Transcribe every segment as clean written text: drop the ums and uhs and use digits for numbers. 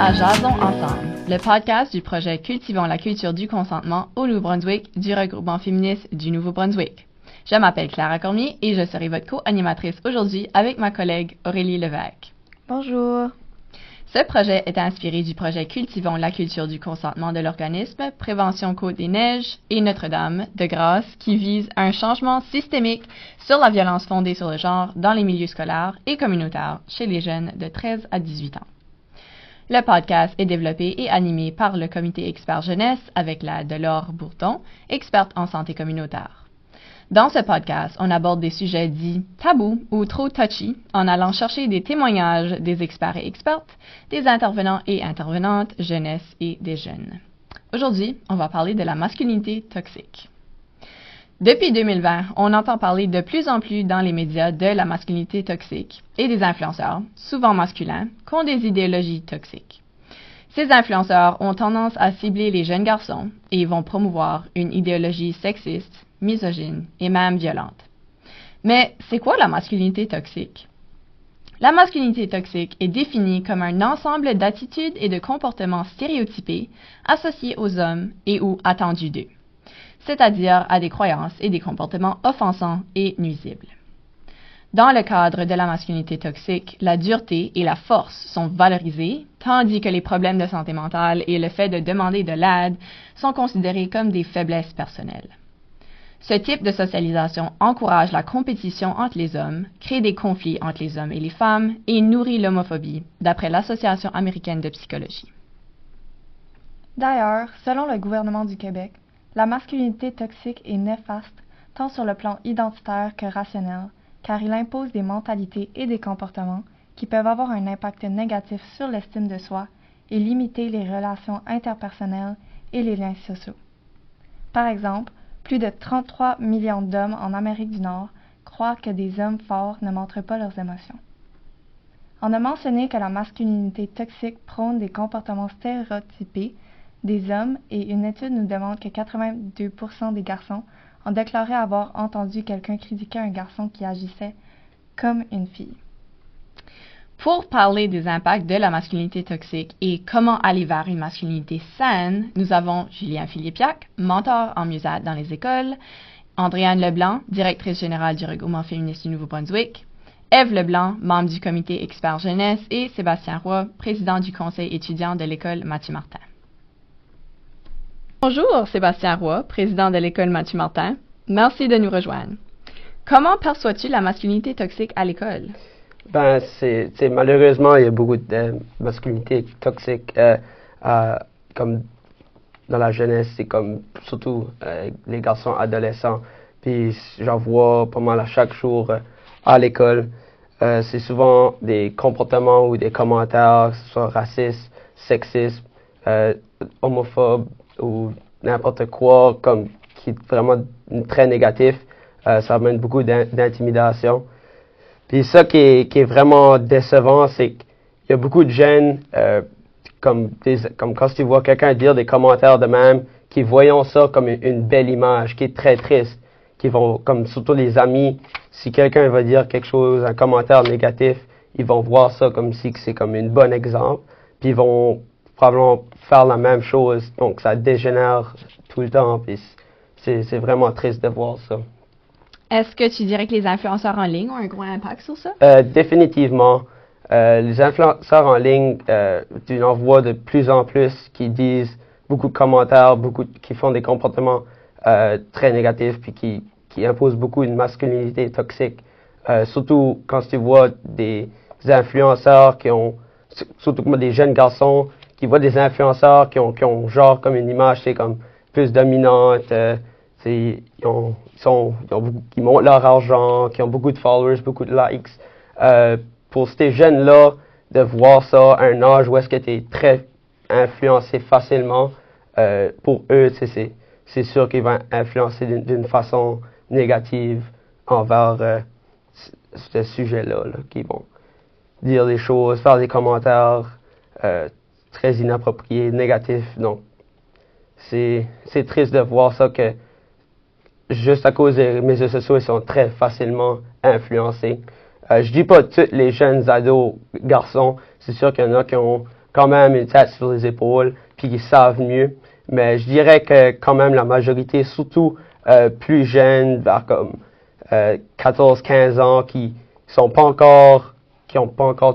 à Jason Ensemble, le podcast du projet Cultivons la culture du consentement au Nouveau-Brunswick du regroupement féministe du Nouveau-Brunswick. Je m'appelle Clara Cormier et je serai votre co-animatrice aujourd'hui avec ma collègue Aurélie Levesque. Bonjour. Ce projet est inspiré du projet Cultivons la culture du consentement de l'organisme Prévention Côte-des-Neiges et Notre-Dame de Grâce qui vise un changement systémique sur la violence fondée sur le genre dans les milieux scolaires et communautaires chez les jeunes de 13 à 18 ans. Le podcast est développé et animé par le comité expert jeunesse avec l'aide de Laure Bourdon, experte en santé communautaire. Dans ce podcast, on aborde des sujets dits tabous ou trop touchy en allant chercher des témoignages des experts et expertes, des intervenants et intervenantes, jeunesse et des jeunes. Aujourd'hui, on va parler de la masculinité toxique. Depuis 2020, on entend parler de plus en plus dans les médias de la masculinité toxique et des influenceurs, souvent masculins, qui ont des idéologies toxiques. Ces influenceurs ont tendance à cibler les jeunes garçons et vont promouvoir une idéologie sexiste, misogyne et même violente. Mais c'est quoi la masculinité toxique? La masculinité toxique est définie comme un ensemble d'attitudes et de comportements stéréotypés associés aux hommes et ou attendus d'eux, c'est-à-dire à des croyances et des comportements offensants et nuisibles. Dans le cadre de la masculinité toxique, la dureté et la force sont valorisées, tandis que les problèmes de santé mentale et le fait de demander de l'aide sont considérés comme des faiblesses personnelles. Ce type de socialisation encourage la compétition entre les hommes, crée des conflits entre les hommes et les femmes et nourrit l'homophobie, d'après l'Association américaine de psychologie. D'ailleurs, selon le gouvernement du Québec, la masculinité toxique est néfaste tant sur le plan identitaire que rationnel, car il impose des mentalités et des comportements qui peuvent avoir un impact négatif sur l'estime de soi et limiter les relations interpersonnelles et les liens sociaux. Par exemple, plus de 33 millions d'hommes en Amérique du Nord croient que des hommes forts ne montrent pas leurs émotions. On a mentionné que la masculinité toxique prône des comportements stéréotypés des hommes et une étude nous demande que 82% des garçons ont déclaré avoir entendu quelqu'un critiquer un garçon qui agissait comme une fille. Pour parler des impacts de la masculinité toxique et comment aller vers une masculinité saine, nous avons Julien Philippiac, mentor en mieux-être dans les écoles, Andréane Leblanc, directrice générale du regroupement féministe du Nouveau-Brunswick, Ève Leblanc, membre du comité expert jeunesse et Sébastien Roy, président du conseil étudiant de l'école Mathieu-Martin. Bonjour Sébastien Roy, président de l'école Mathieu-Martin. Merci de nous rejoindre. Comment perçois-tu la masculinité toxique à l'école? Ben, malheureusement, il y a beaucoup de masculinité toxique, comme dans la jeunesse, c'est comme surtout les garçons adolescents. Puis j'en vois pas mal à chaque jour à l'école. C'est souvent des comportements ou des commentaires, que ce soit racistes, sexistes, homophobes ou n'importe quoi, comme qui est vraiment très négatif. Ça amène beaucoup d'intimidation. Puis ça qui est vraiment décevant, c'est qu'il y a beaucoup de jeunes, comme quand tu vois quelqu'un dire des commentaires de même, qui voyons ça comme une belle image, qui est très triste, qui vont, comme surtout les amis, si quelqu'un va dire quelque chose, un commentaire négatif, ils vont voir ça comme si c'est comme un bon exemple, puis ils vont probablement faire la même chose, donc ça dégénère tout le temps, puis c'est vraiment triste de voir ça. Est-ce que tu dirais que les influenceurs en ligne ont un gros impact sur ça? Définitivement. Les influenceurs en ligne, tu en vois de plus en plus qui disent beaucoup de commentaires, qui font des comportements très négatifs, puis qui imposent beaucoup une masculinité toxique. Surtout quand tu vois des influenceurs surtout comme des jeunes garçons, qui voient des influenceurs qui ont genre comme une image, c'est comme plus dominante, qui montrent leur argent, qui ont beaucoup de followers, beaucoup de likes. Pour ces jeunes-là, de voir ça à un âge où est-ce que tu es très influencé facilement, pour eux, c'est sûr qu'ils vont influencer d'une façon négative envers ce sujet-là, qui vont dire des choses, faire des commentaires très inappropriés, négatifs. Donc, c'est triste de voir ça que juste à cause des réseaux sociaux, ils sont très facilement influencés. Je dis pas tous les jeunes ados, garçons, c'est sûr qu'il y en a qui ont quand même une tête sur les épaules, puis qui savent mieux. Mais je dirais que quand même la majorité, surtout plus jeunes, vers comme 14-15 ans, qui n'ont pas encore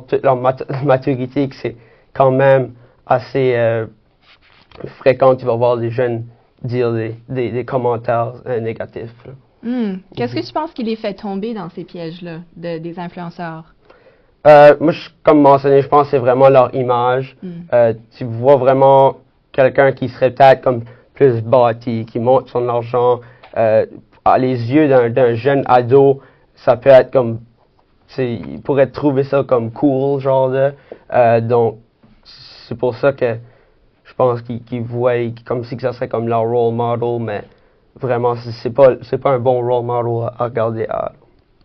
toute leur maturité, que c'est quand même assez fréquent, tu vas voir des jeunes dire des commentaires négatifs. Qu'est-ce que tu penses qui les fait tomber dans ces pièges-là des influenceurs? Moi, comme mentionné, je pense que c'est vraiment leur image. Tu vois vraiment quelqu'un qui serait peut-être comme plus bâti, qui montre son argent. À les yeux d'un jeune ado, ça peut être comme, il pourrait trouver ça comme cool, genre de. Donc, c'est pour ça que je pense qu'ils voient comme si que ça serait comme leur role model, mais vraiment, c'est pas un bon role model à regarder à.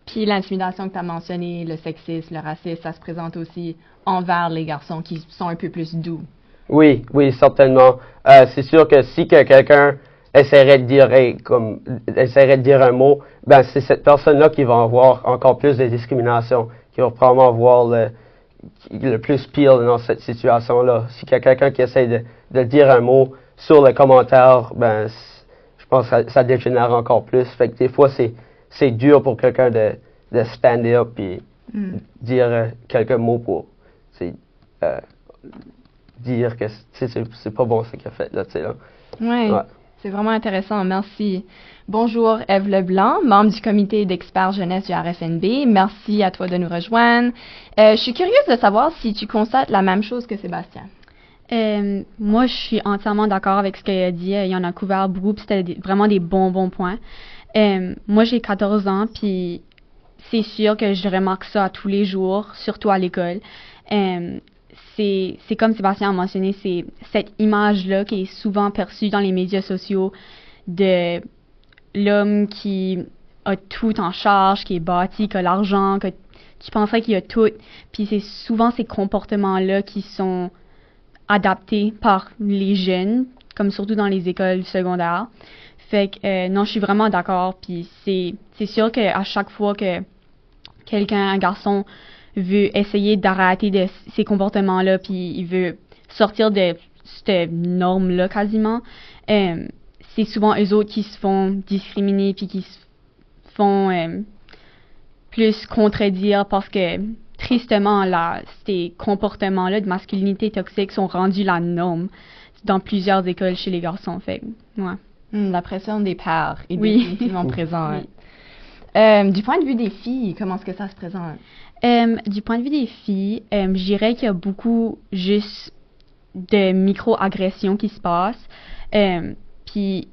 Puis l'intimidation que tu as mentionnée, le sexisme, le racisme, ça se présente aussi envers les garçons qui sont un peu plus doux. Oui, certainement. C'est sûr que si que quelqu'un essaierait de dire un mot, ben c'est cette personne-là qui va avoir encore plus de discrimination, qui va probablement avoir le plus pire dans cette situation-là. Si qu'il y a quelqu'un qui essaie de dire un mot sur le commentaire, ben je pense que ça dégénère encore plus. Fait que des fois, c'est dur pour quelqu'un de stand up et dire quelques mots pour dire que c'est pas bon ce qu'il a fait là, tu sais là. Ouais. C'est vraiment intéressant, merci. Bonjour Ève Leblanc, membre du comité d'experts jeunesse du RFNB. Merci à toi de nous rejoindre. Je suis curieuse de savoir si tu constates la même chose que Sébastien. Moi, je suis entièrement d'accord avec ce qu'il a dit. Il en a couvert beaucoup, puis c'était vraiment des bons points. Moi, j'ai 14 ans, puis c'est sûr que je remarque ça tous les jours, surtout à l'école. C'est comme Sébastien a mentionné, c'est cette image-là qui est souvent perçue dans les médias sociaux de l'homme qui a tout en charge, qui est bâti, qui a l'argent, que tu penserais qu'il a tout. Puis c'est souvent ces comportements-là qui sont adaptés par les jeunes, comme surtout dans les écoles secondaires. Fait que non, je suis vraiment d'accord. Puis c'est sûr qu'à chaque fois que un garçon veut essayer d'arrêter de ces comportements-là, puis il veut sortir de cette norme-là quasiment, c'est souvent eux autres qui se font discriminer puis qui se font plus contredire parce que tristement, ces comportements-là de masculinité toxique sont rendus la norme dans plusieurs écoles chez les garçons. Fait, ouais. La pression des pères est Oui. définitivement présente. Oui. Du point de vue des filles, comment est-ce que ça se présente? Du point de vue des filles, je dirais qu'il y a beaucoup juste de micro-agressions qui se passent. Puis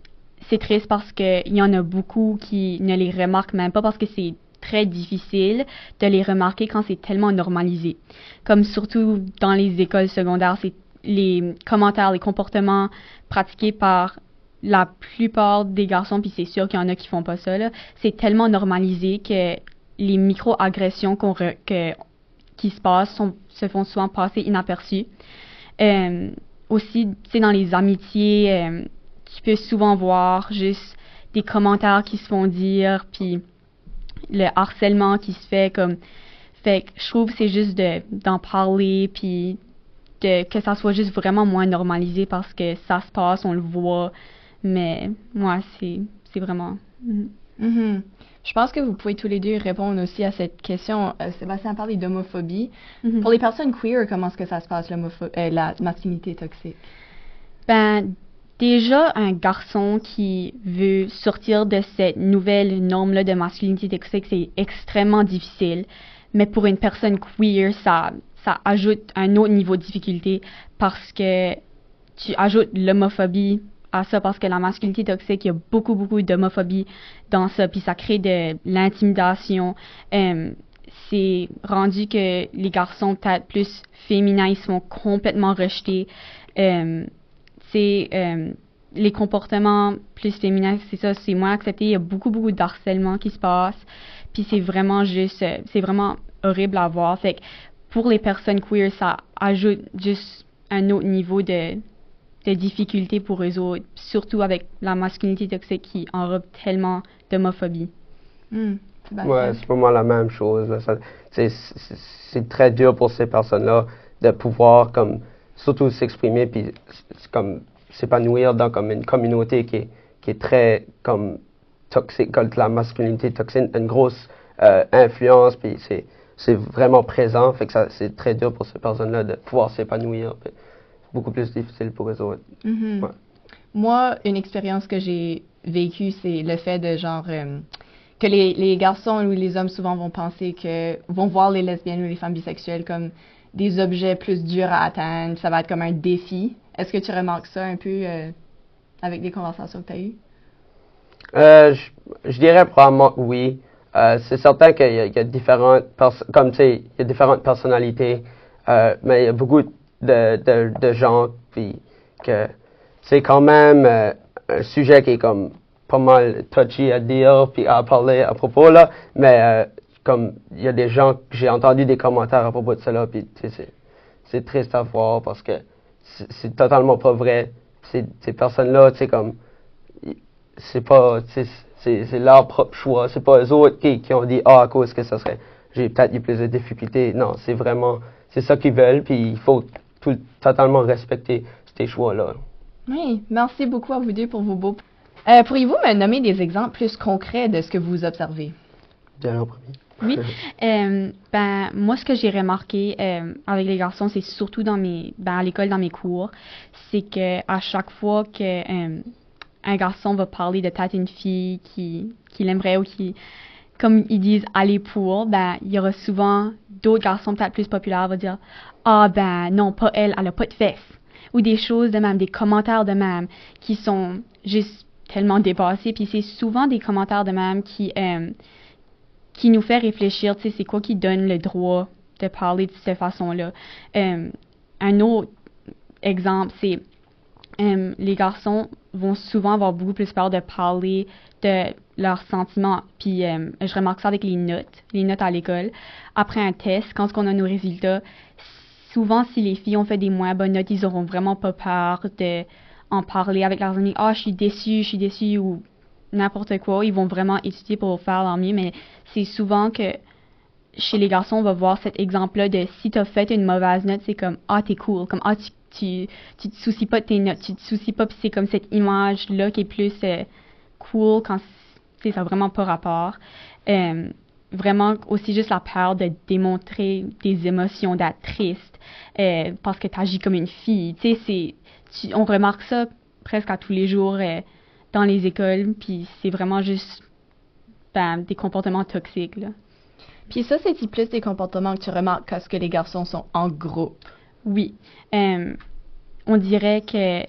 c'est triste parce qu'il y en a beaucoup qui ne les remarquent même pas parce que c'est très difficile de les remarquer quand c'est tellement normalisé. Comme surtout dans les écoles secondaires, c'est les commentaires, les comportements pratiqués par la plupart des garçons, puis c'est sûr qu'il y en a qui font pas ça, là, c'est tellement normalisé que les micro-agressions qui se passent se font souvent passer inaperçues. Aussi, tu sais, dans les amitiés, tu peux souvent voir juste des commentaires qui se font dire, puis le harcèlement qui se fait comme. Fait que je trouve que c'est juste d'en parler, puis que ça soit juste vraiment moins normalisé parce que ça se passe, on le voit. Mais moi, c'est vraiment. Mm-hmm. Je pense que vous pouvez tous les deux répondre aussi à cette question. Sébastien a parlé d'homophobie. Mm-hmm. Pour les personnes queer, comment est-ce que ça se passe, la masculinité toxique? Ben, déjà, un garçon qui veut sortir de cette nouvelle norme-là de masculinité toxique, c'est extrêmement difficile. Mais pour une personne queer, ça ajoute un autre niveau de difficulté parce que tu ajoutes l'homophobie à ça parce que la masculinité toxique, il y a beaucoup d'homophobie dans ça, puis ça crée de l'intimidation. C'est rendu que les garçons peut-être plus féminins, ils sont complètement rejetés. Les comportements plus féminins, c'est ça, c'est moins accepté. Il y a beaucoup d'harcèlement qui se passe, puis c'est vraiment horrible à voir. Fait que pour les personnes queer, ça ajoute juste un autre niveau de difficultés pour eux autres, surtout avec la masculinité toxique qui enrobe tellement d'homophobie. Ouais, c'est pas mal la même chose. C'est très dur pour ces personnes-là de pouvoir comme surtout s'exprimer puis c'est comme s'épanouir dans comme une communauté qui est très comme toxique, quand la masculinité toxique a une grosse influence puis c'est vraiment présent, fait que c'est très dur pour ces personnes-là de pouvoir s'épanouir, puis beaucoup plus difficile pour eux autres. Mhm. Ouais. Moi, une expérience que j'ai vécue, c'est le fait de genre que les garçons ou les hommes souvent vont voir les lesbiennes ou les femmes bisexuelles comme des objets plus durs à atteindre, ça va être comme un défi. Est-ce que tu remarques ça un peu avec les conversations que tu as eues? Je dirais probablement que oui. C'est certain qu'il y a différentes comme tu sais, il y a différentes personnalités, mais il y a beaucoup de gens puis que c'est quand même un sujet qui est comme pas mal touchy à dire puis à parler à propos là, mais comme il y a des gens que j'ai entendu des commentaires à propos de cela puis tu sais, c'est triste à voir parce que c'est totalement pas vrai. Ces personnes-là, tu sais comme c'est pas c'est leur propre choix, c'est pas eux autres qui ont dit à cause que ça serait j'ai peut-être eu plus de difficultés. Non, c'est ça qu'ils veulent puis il faut totalement respecter ces choix-là. Oui, merci beaucoup à vous deux pour vos beaux. Pourriez-vous me nommer des exemples plus concrets de ce que vous observez? Bien en premier. Oui. Ben, moi, ce que j'ai remarqué avec les garçons, c'est surtout à l'école, dans mes cours, c'est que à chaque fois que un garçon va parler de peut-être une fille qu'il aimerait ou qui, comme ils disent, aller pour, ben, il y aura souvent d'autres garçons peut-être plus populaires vont dire ah ben non, pas elle, elle a pas de fesses. Ou des choses de même, des commentaires de même qui sont juste tellement dépassés. Puis c'est souvent des commentaires de même qui nous fait réfléchir, tu sais, c'est quoi qui donne le droit de parler de cette façon-là. Un autre exemple, c'est les garçons vont souvent avoir beaucoup plus peur de parler de leurs sentiments. Puis je remarque ça avec les notes à l'école. Après un test, quand on a nos résultats, souvent si les filles ont fait des moins bonnes notes, ils auront vraiment pas peur de en parler avec leurs amis. Ah, je suis déçue ou n'importe quoi. Ils vont vraiment étudier pour faire leur mieux, mais c'est souvent que chez les garçons, on va voir cet exemple-là de si tu as fait une mauvaise note, c'est comme ah, t'es cool, comme ah, tu te soucies pas de tes notes, tu te soucies pas, puis c'est comme cette image-là qui est plus cool quand ça n'a vraiment pas rapport. Vraiment aussi juste la peur de démontrer des émotions, d'être triste, parce que tu agis comme une fille. Tu sais, on remarque ça presque à tous les jours dans les écoles, puis c'est vraiment juste des comportements toxiques, là. Puis ça, c'est plus des comportements que tu remarques parce que les garçons sont en groupe. Oui. On dirait que,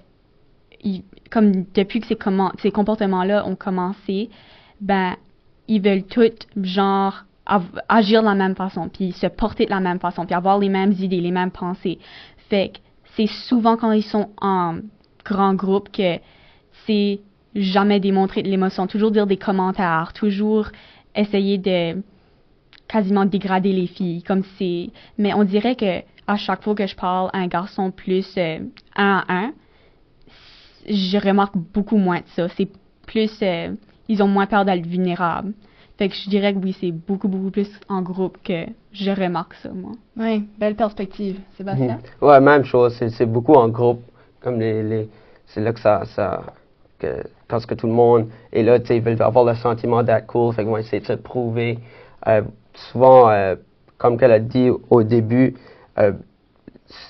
comme depuis que ces comportements-là ont commencé, ils veulent tous, genre, agir de la même façon, puis se porter de la même façon, puis avoir les mêmes idées, les mêmes pensées. Fait que c'est souvent quand ils sont en grand groupe que c'est jamais démontrer de l'émotion, toujours dire des commentaires, toujours essayer de quasiment dégrader les filles, mais on dirait que à chaque fois que je parle à un garçon plus un à un, je remarque beaucoup moins de ça. C'est plus, ils ont moins peur d'être vulnérables. Fait que je dirais que oui, c'est beaucoup, beaucoup plus en groupe que je remarque ça, moi. Oui, belle perspective. Sébastien? Ouais, même chose. C'est beaucoup en groupe. Comme c'est là que quand tout le monde est là, tu sais, ils veulent avoir le sentiment d'être cool. Fait qu'ils vont essayer de se prouver. Souvent, comme qu'elle a dit au début,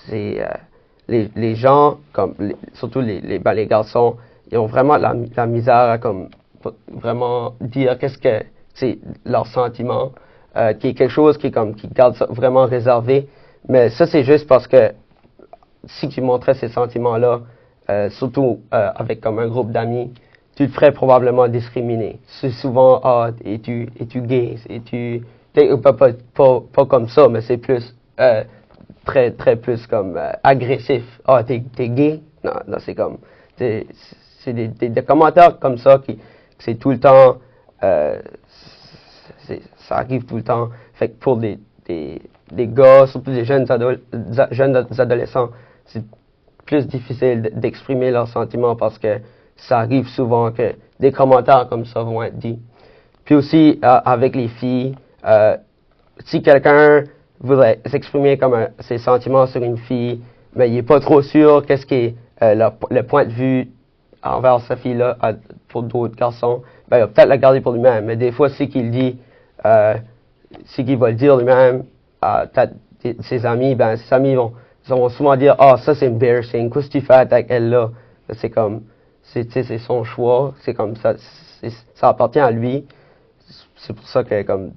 c'est les gens, surtout les garçons, ils ont vraiment la misère à comme vraiment dire qu'est-ce que c'est leur sentiment, qui est quelque chose qui garde ça vraiment réservé. Mais ça, c'est juste parce que si tu montrais ces sentiments-là, surtout avec comme un groupe d'amis, tu te ferais probablement discriminer. C'est souvent es-tu gay, pas comme ça, mais c'est plus très très plus comme agressif. Ah, t'es gay? Non, c'est comme c'est des commentaires comme ça qui c'est tout le temps ça arrive tout le temps. Fait que pour des gars, surtout des jeunes adolescents, c'est plus difficile d'exprimer leurs sentiments parce que ça arrive souvent que des commentaires comme ça vont être dits. Puis aussi avec les filles, si quelqu'un voudrait s'exprimer comme ses sentiments sur une fille, mais il n'est pas trop sûr qu'est-ce qui est le point de vue envers sa fille-là pour d'autres garçons. Ben, il va peut-être la garder pour lui-même, mais des fois, c'est qu'il dit, c'est qu'il va le dire lui-même à peut-être ses amis, ben ses amis vont souvent dire, ah, ça c'est embarrassing, qu'est-ce que tu fais avec elle-là? C'est comme, c'est son choix, c'est comme ça, ça appartient à lui. C'est pour ça que, comme,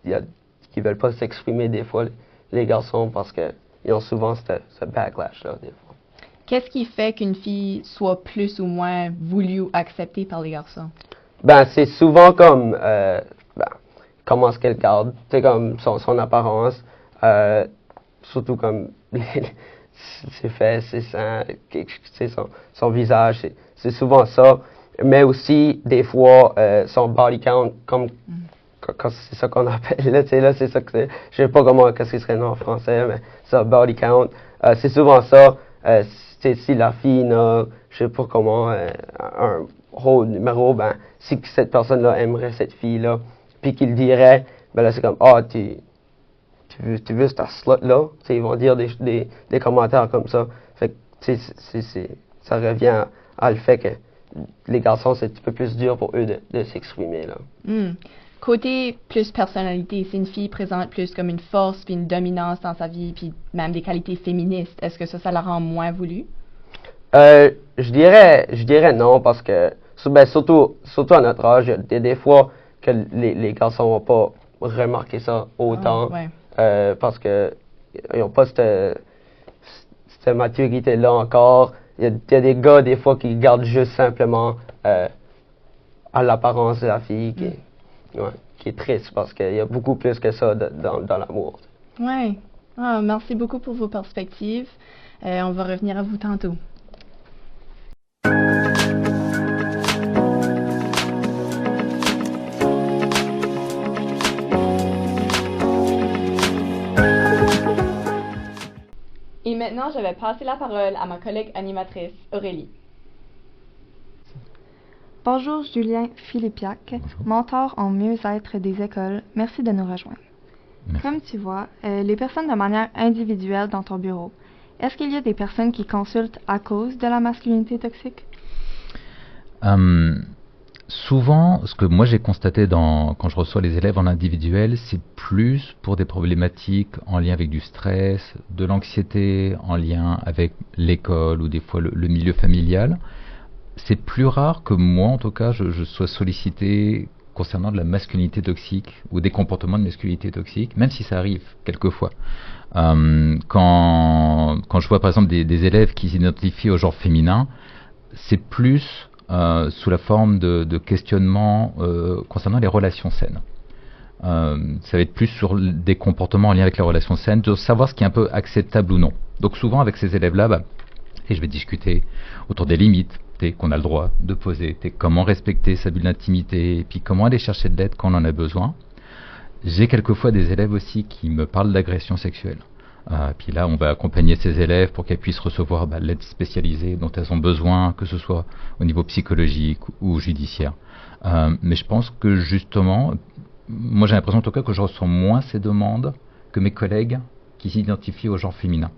qu'ils veulent pas s'exprimer des fois, les garçons, parce qu'ils ont souvent ce backlash-là, des fois. Qu'est-ce qui fait qu'une fille soit plus ou moins voulue ou acceptée par les garçons? Ben, c'est souvent comme, comment est-ce qu'elle garde, c'est comme son apparence, surtout comme ses fesses, ses seins, son visage, c'est souvent ça. Mais aussi, des fois, son body count, comme c'est ça qu'on appelle, là, c'est ça que c'est. Je sais pas qu'est-ce qui serait le nom en français, mais ça, body count, c'est souvent ça. Si la fille n'a, je sais pas comment, un haut numéro, ben, si cette personne-là aimerait cette fille-là, puis qu'il dirait, ben là, c'est comme, tu veux cette slot-là? Ils vont dire des commentaires comme ça. Fait que, ça revient à le fait que les garçons, c'est un petit peu plus dur pour eux de s'exprimer, là. Côté plus personnalité, si une fille présente plus comme une force puis une dominance dans sa vie, puis même des qualités féministes, est-ce que ça la rend moins voulue? Je dirais non, parce que, surtout à notre âge, il y a des fois que les garçons vont pas remarquer ça autant, parce que ils n'ont pas cette maturité-là encore. Il y a des gars, des fois, qui gardent juste simplement à l'apparence de la fille, qui est triste, parce qu'il y a beaucoup plus que ça dans l'amour. Oui. Merci beaucoup pour vos perspectives. On va revenir à vous tantôt. Et maintenant, je vais passer la parole à ma collègue animatrice, Aurélie. Bonjour Julien Philippiac, mentor en mieux-être des écoles. Merci de nous rejoindre. Merci. Comme tu vois, les personnes de manière individuelle dans ton bureau, est-ce qu'il y a des personnes qui consultent à cause de la masculinité toxique? Souvent, ce que moi j'ai constaté quand je reçois les élèves en individuel, c'est plus pour des problématiques en lien avec du stress, de l'anxiété, en lien avec l'école ou des fois le milieu familial. C'est plus rare que moi, en tout cas, je sois sollicité concernant de la masculinité toxique ou des comportements de masculinité toxique, même si ça arrive quelquefois. Quand je vois par exemple des élèves qui s'identifient au genre féminin, c'est plus sous la forme de questionnements concernant les relations saines. Ça va être plus sur des comportements en lien avec les relations saines, de savoir ce qui est un peu acceptable ou non. Donc souvent avec ces élèves-là, et je vais discuter autour des limites qu'on a le droit de poser, comment respecter sa bulle d'intimité, et puis comment aller chercher de l'aide quand on en a besoin. J'ai quelquefois des élèves aussi qui me parlent d'agression sexuelle. Puis là, on va accompagner ces élèves pour qu'elles puissent recevoir l'aide spécialisée dont elles ont besoin, que ce soit au niveau psychologique ou judiciaire. Mais je pense que justement, moi j'ai l'impression en tout cas que je ressens moins ces demandes que mes collègues qui s'identifient au genre féminin.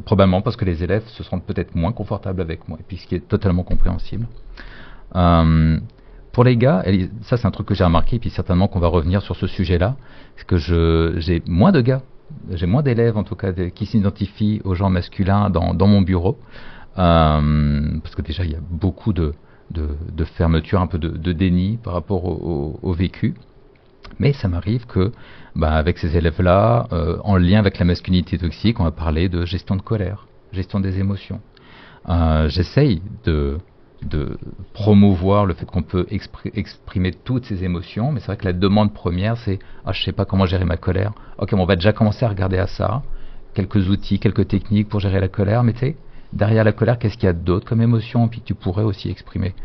Probablement parce que les élèves se sentent peut-être moins confortables avec moi, et puis ce qui est totalement compréhensible. Pour les gars, et ça c'est un truc que j'ai remarqué, et puis certainement qu'on va revenir sur ce sujet-là, c'est que j'ai moins de gars, j'ai moins d'élèves en tout cas qui s'identifient au genre masculin dans mon bureau, parce que déjà il y a beaucoup de fermeture, un peu de déni par rapport au vécu. Mais ça m'arrive que, avec ces élèves-là, en lien avec la masculinité toxique, on va parler de gestion de colère, gestion des émotions. J'essaye de promouvoir le fait qu'on peut exprimer toutes ces émotions, mais c'est vrai que la demande première, c'est « Ah, je sais pas comment gérer ma colère. » Ok, on va déjà commencer à regarder à ça. Quelques outils, quelques techniques pour gérer la colère, mais tu sais, derrière la colère, qu'est-ce qu'il y a d'autre comme émotion, puis que tu pourrais aussi exprimer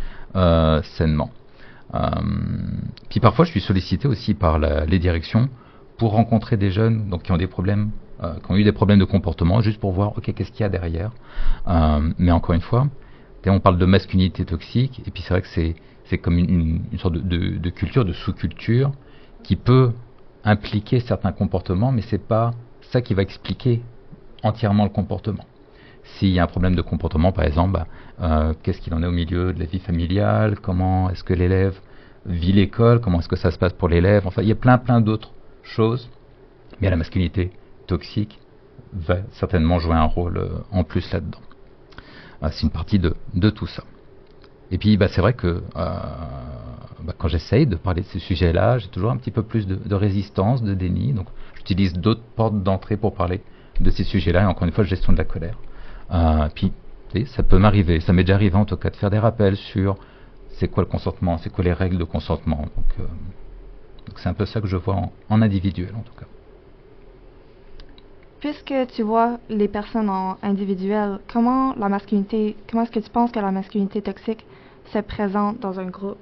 sainement. Puis parfois je suis sollicité aussi par les directions pour rencontrer des jeunes qui ont des problèmes, qui ont eu des problèmes de comportement, juste pour voir qu'est-ce qu'il y a derrière. Mais encore une fois, on parle de masculinité toxique, et puis c'est vrai que c'est comme une sorte de culture, de sous-culture qui peut impliquer certains comportements, mais c'est pas ça qui va expliquer entièrement le comportement. S'il y a un problème de comportement, par exemple, qu'est-ce qu'il en est au milieu de la vie familiale, comment est-ce que l'élève vit l'école, comment est-ce que ça se passe pour l'élève, enfin il y a plein d'autres choses, mais la masculinité toxique va certainement jouer un rôle en plus là-dedans. C'est une partie de tout ça. Et puis c'est vrai que quand j'essaye de parler de ces sujets-là, j'ai toujours un petit peu plus de résistance, de déni, donc j'utilise d'autres portes d'entrée pour parler de ces sujets-là, et encore une fois, gestion de la colère. Puis ça peut m'arriver, ça m'est déjà arrivé en tout cas de faire des rappels sur c'est quoi le consentement, c'est quoi les règles de consentement. Donc c'est un peu ça que je vois en individuel en tout cas. Puisque tu vois les personnes en individuel, comment est-ce que tu penses que la masculinité toxique se présente dans un groupe?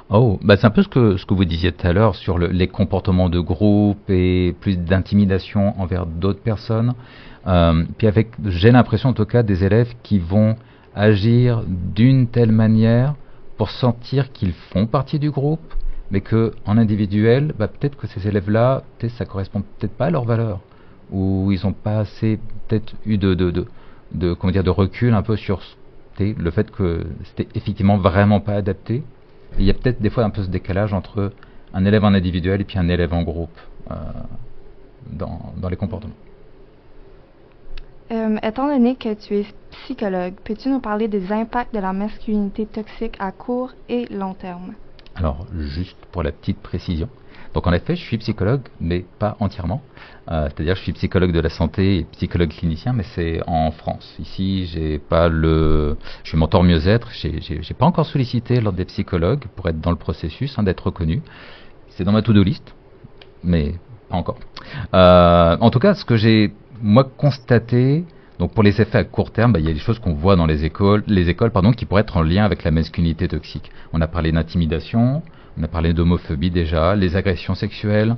C'est un peu ce que vous disiez tout à l'heure sur les comportements de groupe et plus d'intimidation envers d'autres personnes. Puis j'ai l'impression en tout cas des élèves qui vont agir d'une telle manière pour sentir qu'ils font partie du groupe, mais qu'en individuel, peut-être que ces élèves-là, ça correspond peut-être pas à leurs valeurs, ou ils n'ont pas assez peut-être eu de recul un peu sur le fait que c'était effectivement vraiment pas adapté. Et il y a peut-être des fois un peu ce décalage entre un élève en individuel et puis un élève en groupe dans les comportements. Étant donné que tu es psychologue, peux-tu nous parler des impacts de la masculinité toxique à court et long terme? Alors, juste pour la petite précision. Donc, en effet, je suis psychologue, mais pas entièrement. C'est-à-dire, je suis psychologue de la santé et psychologue clinicien, mais c'est en France. Ici, je suis mentor mieux-être. J'ai pas encore sollicité l'ordre des psychologues pour être dans le processus, d'être reconnu. C'est dans ma to-do list, mais pas encore. En tout cas, ce que j'ai moi constaté, donc pour les effets à court terme, il y a des choses qu'on voit dans les écoles qui pourraient être en lien avec la masculinité toxique. On a parlé d'intimidation, on a parlé d'homophobie déjà, les agressions sexuelles,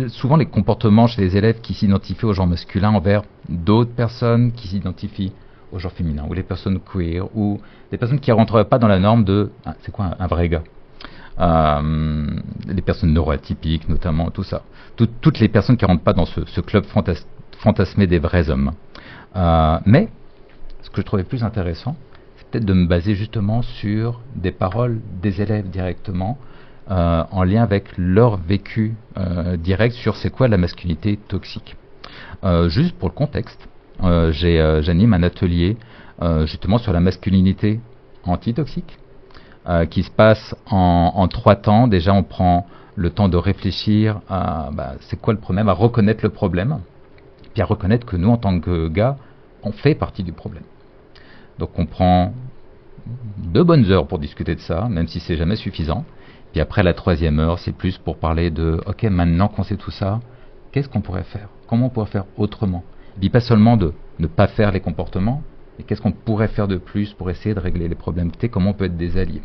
souvent les comportements chez les élèves qui s'identifient au genre masculin envers d'autres personnes qui s'identifient au genre féminin, ou les personnes queer, ou des personnes qui ne rentreraient pas dans la norme de c'est quoi un vrai gars. Les personnes neuroatypiques notamment, tout ça. Toutes les personnes qui ne rentrent pas dans ce club fantasmé des vrais hommes. Mais ce que je trouvais plus intéressant, c'est peut-être de me baser justement sur des paroles des élèves directement, en lien avec leur vécu direct sur c'est quoi la masculinité toxique. Juste pour le contexte, j'anime un atelier justement sur la masculinité antitoxique, qui se passe en 3 temps. Déjà, on prend le temps de réfléchir à c'est quoi le problème, à reconnaître le problème, puis à reconnaître que nous, en tant que gars, on fait partie du problème. Donc on prend 2 bonnes heures pour discuter de ça, même si c'est jamais suffisant. Puis après, la 3e heure, c'est plus pour parler de ok, maintenant qu'on sait tout ça, qu'est-ce qu'on pourrait faire? Comment on pourrait faire autrement? Et puis pas seulement de ne pas faire les comportements, mais qu'est-ce qu'on pourrait faire de plus pour essayer de régler les problèmes? Comment on peut être des alliés?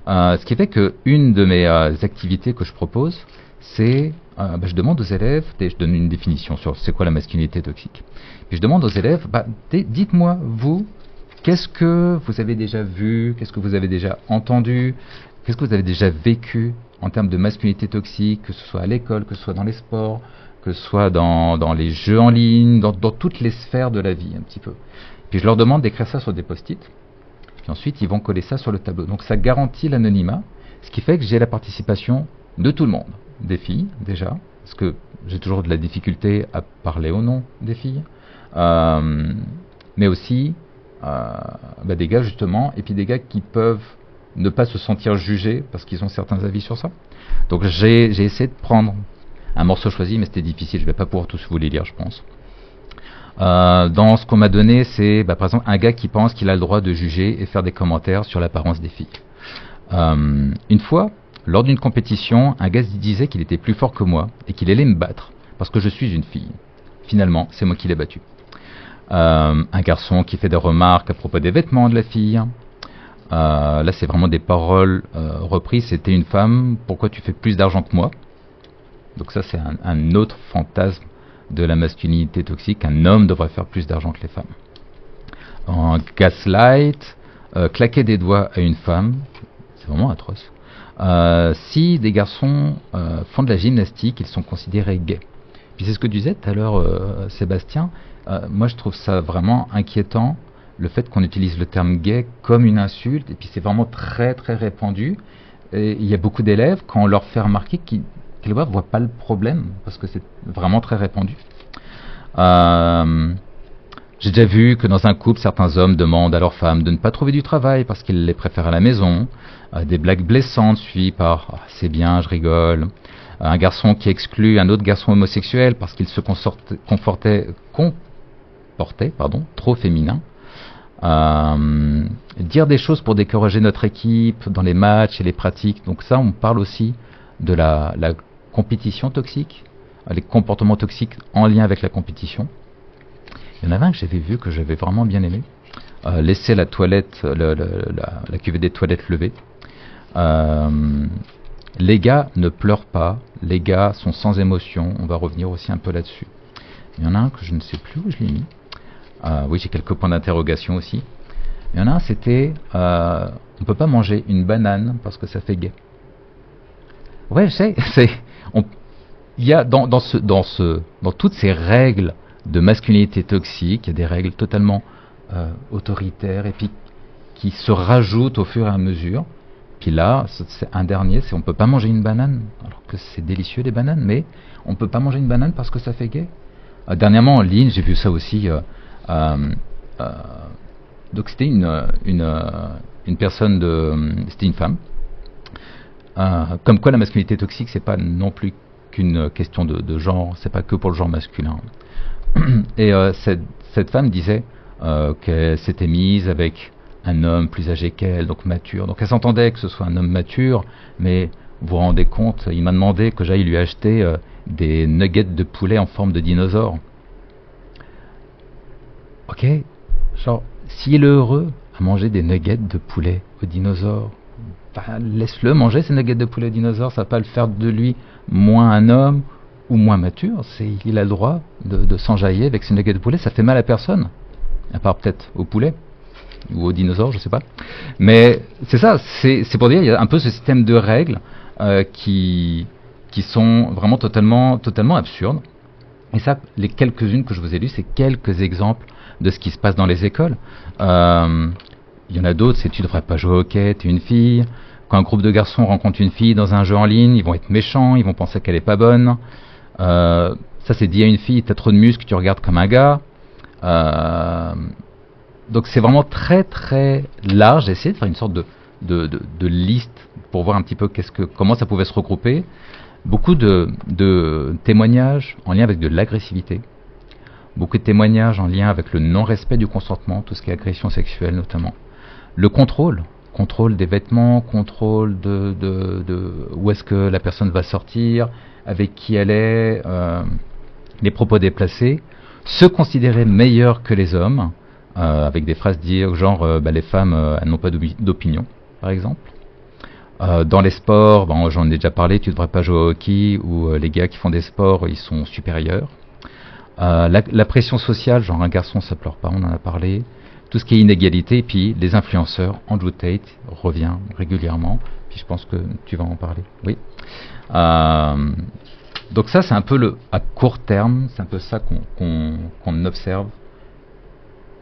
Ce qui fait qu'une de mes activités que je propose, c'est je demande aux élèves, je donne une définition sur c'est quoi la masculinité toxique. Puis je demande aux élèves, dites-moi, vous, qu'est-ce que vous avez déjà vu, qu'est-ce que vous avez déjà entendu, qu'est-ce que vous avez déjà vécu en termes de masculinité toxique, que ce soit à l'école, que ce soit dans les sports, que ce soit dans les jeux en ligne, dans toutes les sphères de la vie un petit peu. Puis je leur demande d'écrire ça sur des post-it. Puis ensuite, ils vont coller ça sur le tableau. Donc ça garantit l'anonymat, ce qui fait que j'ai la participation de tout le monde. Des filles, déjà, parce que j'ai toujours de la difficulté à parler au nom des filles, mais aussi des gars, justement, et puis des gars qui peuvent ne pas se sentir jugés parce qu'ils ont certains avis sur ça. Donc j'ai essayé de prendre un morceau choisi, mais c'était difficile, je ne vais pas pouvoir tous vous les lire, je pense. Dans ce qu'on m'a donné, c'est par exemple un gars qui pense qu'il a le droit de juger et faire des commentaires sur l'apparence des filles. Une fois, lors d'une compétition, un gars disait qu'il était plus fort que moi et qu'il allait me battre parce que je suis une fille. Finalement, c'est moi qui l'ai battu. Un garçon qui fait des remarques à propos des vêtements de la fille. Là, c'est vraiment des paroles reprises. C'était une femme, pourquoi tu fais plus d'argent que moi? Donc ça, c'est un autre fantasme de la masculinité toxique. Un homme devrait faire plus d'argent que les femmes. En gaslight, claquer des doigts à une femme, c'est vraiment atroce. Si des garçons font de la gymnastique, ils sont considérés gays. Puis c'est ce que disait tout à l'heure Sébastien. Moi, je trouve ça vraiment inquiétant, le fait qu'on utilise le terme gay comme une insulte, et puis c'est vraiment très très répandu. Et il y a beaucoup d'élèves, quand on leur fait remarquer qu'ils ne voient pas le problème, parce que c'est vraiment très répandu. J'ai déjà vu que dans un couple, certains hommes demandent à leurs femmes de ne pas trouver du travail parce qu'ils les préfèrent à la maison. Des blagues blessantes suivies par c'est bien, je rigole. Un garçon qui exclut un autre garçon homosexuel parce qu'il se comportait trop féminin. Dire des choses pour décourager notre équipe dans les matchs et les pratiques. Donc ça, on parle aussi de la compétition toxique, les comportements toxiques en lien avec la compétition. Il y en avait un que j'avais vu, que j'avais vraiment bien aimé. Laisser la toilette, la cuvette des toilettes levée. Les gars ne pleurent pas, les gars sont sans émotion. On va revenir aussi un peu là-dessus. Il y en a un que je ne sais plus où je l'ai mis. Oui, j'ai quelques points d'interrogation aussi. Il y en a un, c'était on ne peut pas manger une banane parce que ça fait gay. Ouais, je sais. Il y a dans toutes ces règles de masculinité toxique, il y a des règles totalement autoritaires et puis qui se rajoutent au fur et à mesure. Puis là, c'est un dernier, c'est on peut pas manger une banane, alors que c'est délicieux les bananes, mais on peut pas manger une banane parce que ça fait gay. Dernièrement en ligne, j'ai vu ça aussi. Donc c'était une personne c'était une femme. Comme quoi la masculinité toxique, c'est pas non plus qu'une question de genre, c'est pas que pour le genre masculin. Et cette femme disait qu'elle s'était mise avec un homme plus âgé qu'elle, donc mature. Donc elle s'entendait que ce soit un homme mature, mais vous vous rendez compte, il m'a demandé que j'aille lui acheter des nuggets de poulet en forme de dinosaure. Ok, genre, s'il est heureux à manger des nuggets de poulet aux dinosaures, bah, laisse-le manger ces nuggets de poulet aux dinosaures, ça va pas le faire de lui moins un homme ou moins mature, il a le droit de s'enjailler avec ces nuggets de poulet, ça fait mal à personne, à part peut-être au poulet ou aux dinosaures, je sais pas. Mais c'est ça, c'est pour dire, il y a un peu ce système de règles qui sont vraiment totalement absurdes. Et ça, les quelques-unes que je vous ai lues, c'est quelques exemples de ce qui se passe dans les écoles. Il y en a d'autres, c'est tu devrais pas jouer au hockey, t'es une fille. Quand un groupe de garçons rencontre une fille dans un jeu en ligne, ils vont être méchants, ils vont penser qu'elle est pas bonne. Ça c'est dit à une fille, t'as trop de muscles, tu regardes comme un gars. Donc c'est vraiment très très large. J'ai essayé de faire une sorte de liste pour voir un petit peu comment ça pouvait se regrouper. Beaucoup de témoignages en lien avec de l'agressivité. Beaucoup de témoignages en lien avec le non-respect du consentement, tout ce qui est agression sexuelle notamment. Le contrôle des vêtements, contrôle de où est-ce que la personne va sortir, avec qui elle est, les propos déplacés, se considérer meilleur que les hommes, avec des phrases dire genre les femmes elles n'ont pas d'opinion, par exemple. Dans les sports, j'en ai déjà parlé, tu ne devrais pas jouer au hockey, ou les gars qui font des sports, ils sont supérieurs. La pression sociale, genre un garçon ça pleure pas, on en a parlé. Tout ce qui est inégalité, et puis les influenceurs, Andrew Tate revient régulièrement, puis je pense que tu vas en parler. Oui. Donc ça c'est un peu à court terme, c'est un peu ça qu'on observe,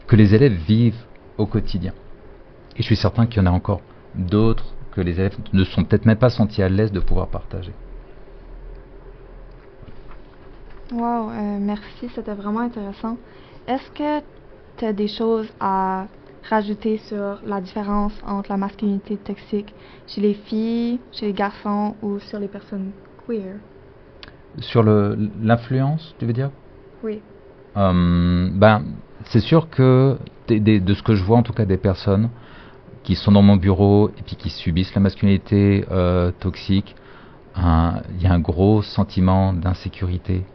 que les élèves vivent au quotidien. Et je suis certain qu'il y en a encore d'autres que les élèves ne sont peut-être même pas sentis à l'aise de pouvoir partager. Wow, merci, c'était vraiment intéressant. Est-ce que tu as des choses à rajouter sur la différence entre la masculinité toxique chez les filles, chez les garçons ou sur les personnes queer? Sur l'influence, tu veux dire? Oui. C'est sûr que de ce que je vois en tout cas des personnes qui sont dans mon bureau et puis qui subissent la masculinité toxique, il y a un gros sentiment d'insécurité.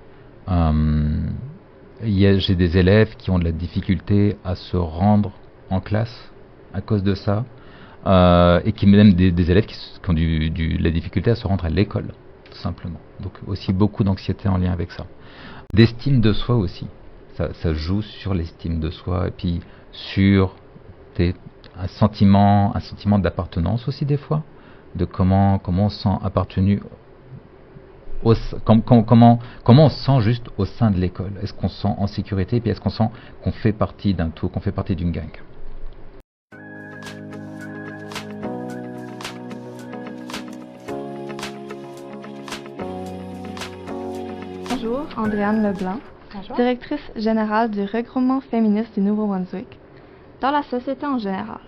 J'ai des élèves qui ont de la difficulté à se rendre en classe à cause de ça, et qui même des élèves qui ont la difficulté à se rendre à l'école, tout simplement. Donc aussi beaucoup d'anxiété en lien avec ça. D'estime de soi aussi, ça joue sur l'estime de soi et puis sur un sentiment d'appartenance aussi des fois, de comment on se sent appartenu comment on se sent juste au sein de l'école? Est-ce qu'on se sent en sécurité, puis est-ce qu'on sent qu'on fait partie d'un tout, qu'on fait partie d'une gang? Bonjour, Andréane Leblanc, Bonjour. directrice générale du regroupement féministe du Nouveau-Brunswick. Dans la société en général,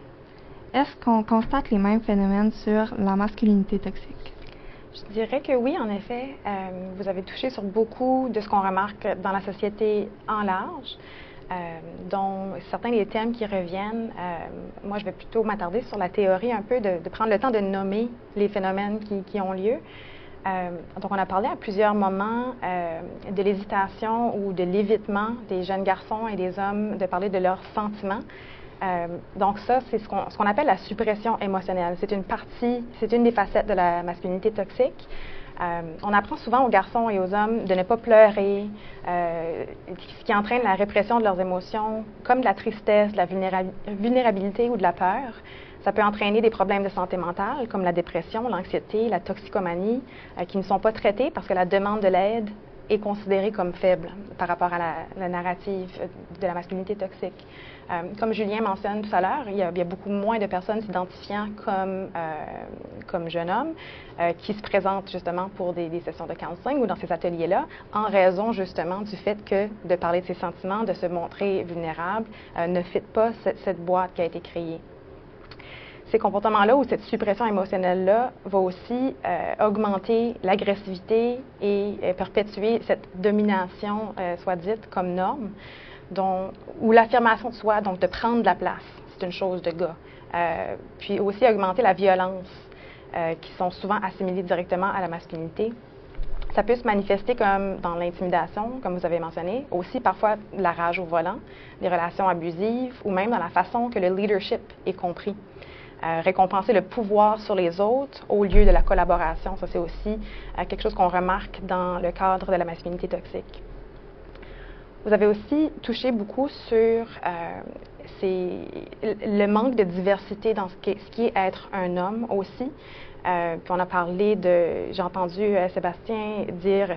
est-ce qu'on constate les mêmes phénomènes sur la masculinité toxique? Je dirais que oui, en effet. Vous avez touché sur beaucoup de ce qu'on remarque dans la société en large, dont certains des thèmes qui reviennent. Moi, je vais plutôt m'attarder sur la théorie un peu, de prendre le temps de nommer les phénomènes qui ont lieu. Donc, on a parlé à plusieurs moments de l'hésitation ou de l'évitement des jeunes garçons et des hommes de parler de leurs sentiments. Donc ça, c'est ce qu'on appelle la suppression émotionnelle. C'est une des facettes de la masculinité toxique. On apprend souvent aux garçons et aux hommes de ne pas pleurer, ce qui entraîne la répression de leurs émotions, comme de la tristesse, de la vulnérabilité ou de la peur. Ça peut entraîner des problèmes de santé mentale, comme la dépression, l'anxiété, la toxicomanie, qui ne sont pas traités parce que la demande de l'aide est considérée comme faible par rapport à la narrative de la masculinité toxique. Comme Julien mentionne tout à l'heure, il y a beaucoup moins de personnes s'identifiant comme jeune homme qui se présentent justement pour des sessions de counseling ou dans ces ateliers-là, en raison justement du fait que de parler de ses sentiments, de se montrer vulnérable, ne fit pas cette boîte qui a été créée. Ces comportements-là ou cette suppression émotionnelle-là va aussi augmenter l'agressivité et perpétuer cette domination, soit dite, comme norme, ou l'affirmation de soi, donc de prendre de la place. C'est une chose de gars. Puis aussi augmenter la violence, qui sont souvent assimilées directement à la masculinité. Ça peut se manifester comme dans l'intimidation, comme vous avez mentionné, aussi parfois la rage au volant, des relations abusives, ou même dans la façon que le leadership est compris. Récompenser le pouvoir sur les autres au lieu de la collaboration. Ça, c'est aussi quelque chose qu'on remarque dans le cadre de la masculinité toxique. Vous avez aussi touché beaucoup sur le manque de diversité dans ce qui est être un homme aussi. Puis on a parlé j'ai entendu Sébastien dire,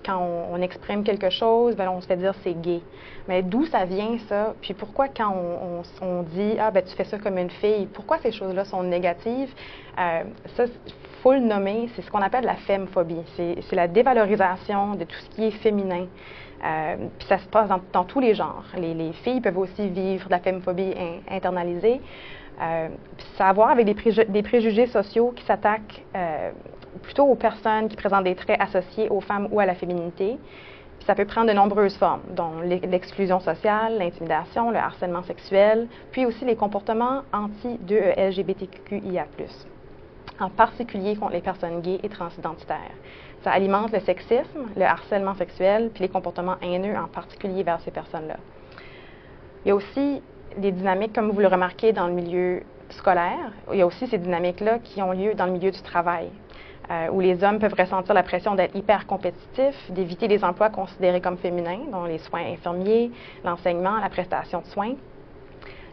quand on exprime quelque chose, ben on se fait dire c'est gay. Mais d'où ça vient ça? Puis pourquoi quand on dit tu fais ça comme une fille, pourquoi ces choses-là sont négatives? Ça, il faut le nommer, c'est ce qu'on appelle la femmephobie. C'est la dévalorisation de tout ce qui est féminin. Puis ça se passe dans tous les genres. Les filles peuvent aussi vivre de la femmephobie internalisée. Puis ça a à voir avec des préjugés sociaux qui s'attaquent plutôt aux personnes qui présentent des traits associés aux femmes ou à la féminité. Puis ça peut prendre de nombreuses formes, dont l'exclusion sociale, l'intimidation, le harcèlement sexuel, puis aussi les comportements anti-LGBTQIA+, en particulier contre les personnes gays et transidentitaires. Ça alimente le sexisme, le harcèlement sexuel, puis les comportements haineux, en particulier vers ces personnes-là. Il y a aussi des dynamiques, comme vous le remarquez, dans le milieu scolaire. Il y a aussi ces dynamiques-là qui ont lieu dans le milieu du travail, où les hommes peuvent ressentir la pression d'être hyper compétitifs, d'éviter les emplois considérés comme féminins, dont les soins infirmiers, l'enseignement, la prestation de soins.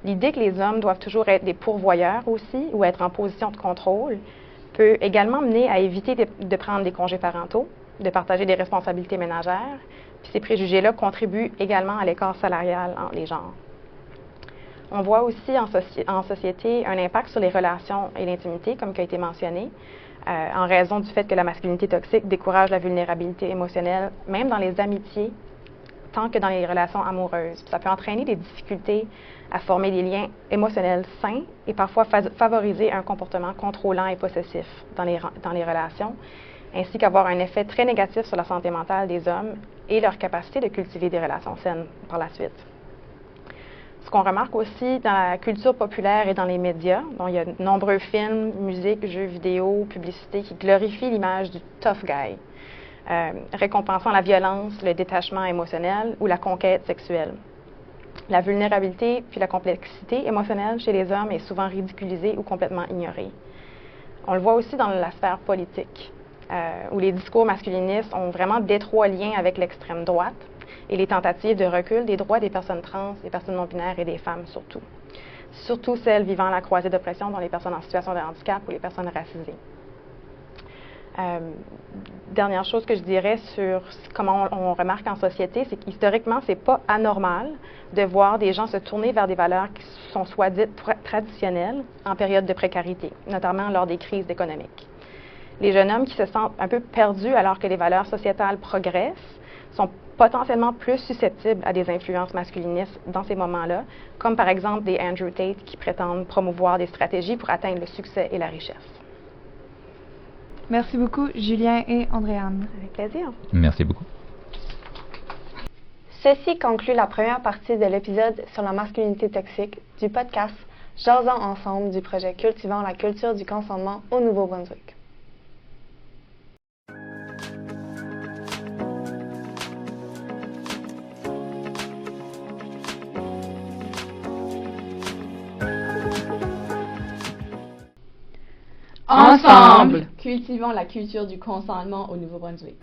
L'idée que les hommes doivent toujours être des pourvoyeurs aussi, ou être en position de contrôle, peut également mener à éviter de prendre des congés parentaux, de partager des responsabilités ménagères. Puis ces préjugés-là contribuent également à l'écart salarial entre les genres. On voit aussi en société un impact sur les relations et l'intimité, comme qui a été mentionné, en raison du fait que la masculinité toxique décourage la vulnérabilité émotionnelle, même dans les amitiés, tant que dans les relations amoureuses. Ça peut entraîner des difficultés à former des liens émotionnels sains et parfois favoriser un comportement contrôlant et possessif dans les relations, ainsi qu'avoir un effet très négatif sur la santé mentale des hommes et leur capacité de cultiver des relations saines par la suite. Ce qu'on remarque aussi dans la culture populaire et dans les médias, dont il y a de nombreux films, musiques, jeux vidéo, publicités qui glorifient l'image du tough guy, récompensant la violence, le détachement émotionnel ou la conquête sexuelle. La vulnérabilité puis la complexité émotionnelle chez les hommes est souvent ridiculisée ou complètement ignorée. On le voit aussi dans la sphère politique, où les discours masculinistes ont vraiment d'étroits liens avec l'extrême droite et les tentatives de recul des droits des personnes trans, des personnes non-binaires et des femmes surtout. Surtout celles vivant à la croisée d'oppression, dont les personnes en situation de handicap ou les personnes racisées. Dernière chose que je dirais sur comment on remarque en société, c'est qu'historiquement, c'est pas anormal de voir des gens se tourner vers des valeurs qui sont soit dites traditionnelles en période de précarité, notamment lors des crises économiques. Les jeunes hommes qui se sentent un peu perdus alors que les valeurs sociétales progressent sont potentiellement plus susceptibles à des influences masculinistes dans ces moments-là, comme par exemple des Andrew Tate qui prétendent promouvoir des stratégies pour atteindre le succès et la richesse. Merci beaucoup, Julien et Andréane. Avec plaisir. Merci beaucoup. Ceci conclut la première partie de l'épisode sur la masculinité toxique du podcast Jasons ensemble du projet Cultivant la culture du consentement au Nouveau-Brunswick. Ensemble, cultivons la culture du consentement au Nouveau-Brunswick.